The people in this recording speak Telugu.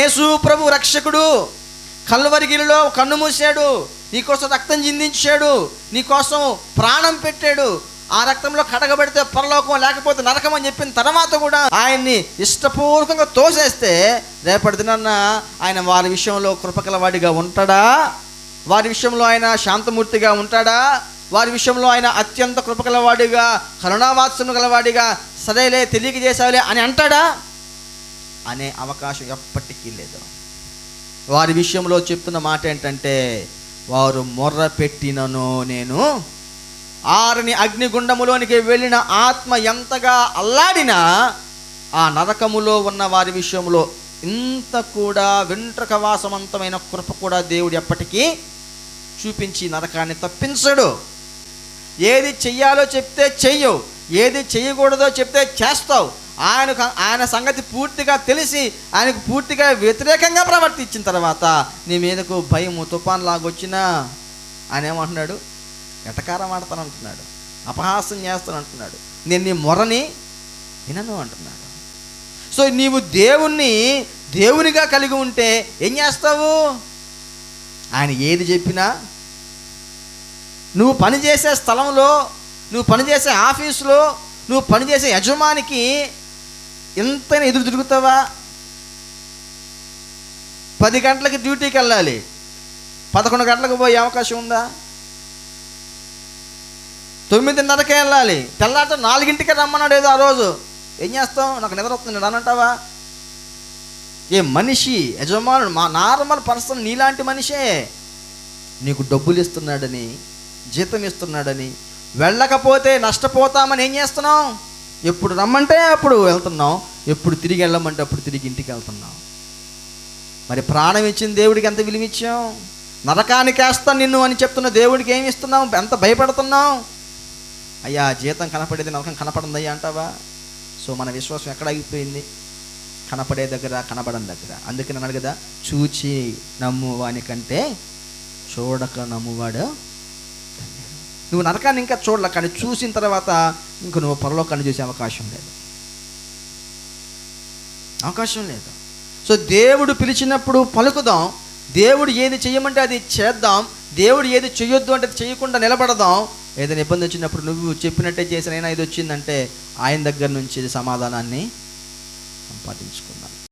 యేసు ప్రభు రక్షకుడు కల్వరిగిరిలో కన్ను మూసాడు, నీకోసం రక్తం చిందించాడు, నీకోసం ప్రాణం పెట్టాడు. ఆ రక్తంలో కడగబడితే పరలోకం లేకపోతే నరకం అని చెప్పిన తర్వాత కూడా ఆయన్ని ఇష్టపూర్వకంగా తోసేస్తే రేపటి దినాన్న ఆయన వారి విషయంలో కృపగలవాడిగా ఉంటాడా? వారి విషయంలో ఆయన శాంతమూర్తిగా ఉంటాడా? వారి విషయంలో ఆయన అత్యంత కృపగలవాడిగా కరుణావాత్సల్యం గలవాడిగా సరేలే తెలియజేసావులే అని అంటాడా? అనే అవకాశం ఎప్పటికీ లేదు. వారి విషయంలో చెప్తున్న మాట ఏంటంటే, వారు మొర్ర పెట్టినను నేను ఆరని అగ్నిగుండములోనికి వెళ్ళిన ఆత్మ ఎంతగా అల్లాడినా ఆ నరకములో ఉన్న వారి విషయంలో ఇంత కూడా వెంట్రుకవాసవంతమైన కృప కూడా దేవుడు ఎప్పటికీ చూపించి నరకాన్ని తప్పించడు. ఏది చెయ్యాలో చెప్తే చెయ్యవు, ఏది చెయ్యకూడదో చెప్తే చేస్తావు. ఆయన సంగతి పూర్తిగా తెలిసి ఆయనకు పూర్తిగా వ్యతిరేకంగా ప్రవర్తించిన తర్వాత నీ మీదకు భయము తుఫాన్ లాగొచ్చినా ఆయన ఏమంటున్నాడు? ఎటకారం ఆడతాను అంటున్నాడు, అపహాసం చేస్తాను అంటున్నాడు, నేను నీ మొరని వినను అంటున్నాడు. సో నీవు దేవునిగా కలిగి ఉంటే ఏం చేస్తావు? ఆయన ఏది చెప్పినా, నువ్వు పనిచేసే స్థలంలో, నువ్వు పనిచేసే ఆఫీసులో, నువ్వు పనిచేసే యజమానికి ఎంతైనా ఎదురు తిరుగుతావా? 10 గంటలకి డ్యూటీకి వెళ్ళాలి, 11 గంటలకు పోయే అవకాశం ఉందా? 9:30కే వెళ్ళాలి, తెల్లారితో 4ంటికే రమ్మన్నాడు ఏదో ఆ రోజు. ఏం చేస్తావు? నాకు నిద్ర వస్తుంది అనంటావా? ఏ మనిషి యజమానుడు మా నార్మల్ పర్సన్ నీలాంటి మనిషే నీకు డబ్బులు ఇస్తున్నాడని, జీతం ఇస్తున్నాడని, వెళ్ళకపోతే నష్టపోతామని ఏం చేస్తున్నావు? ఎప్పుడు రమ్మంటే అప్పుడు వెళ్తున్నావు, ఎప్పుడు తిరిగి వెళ్ళమంటే అప్పుడు తిరిగి ఇంటికి వెళ్తున్నావు. మరి ప్రాణం ఇచ్చిన దేవుడికి ఎంత విలువిచ్చావు? నరకానికి వేస్తాను నిన్ను అని చెప్తున్న దేవుడికి ఏమి ఇస్తున్నావు? ఎంత భయపడుతున్నావు? అయ్యా జీతం కనపడేది నరకం కనపడిందయ్యా అంటావా? సో మన విశ్వాసం ఎక్కడ ఆగిపోయింది? కనపడే దగ్గర, కనపడని దగ్గర. అందుకే అన్నాడు కదా, చూచి నమ్మువాని కంటే చూడక నమ్మువాడు. నువ్వు నరకాన్ని ఇంకా చూడలే, కానీ చూసిన తర్వాత ఇంక నువ్వు పరలోకాన్ని చూసే అవకాశం లేదు. సో దేవుడు పిలిచినప్పుడు పలుకుదాం, దేవుడు ఏది చేయమంటే అది చేద్దాం, దేవుడు ఏది చేయొద్దు అంటే చేయకుండా నిలబడదాం. ఏదైనా ఇబ్బంది వచ్చినప్పుడు నువ్వు చెప్పినట్టే చేసినైనా ఇది వచ్చిందంటే ఆయన దగ్గర నుంచి సమాధానాన్ని సంపాదించుకో.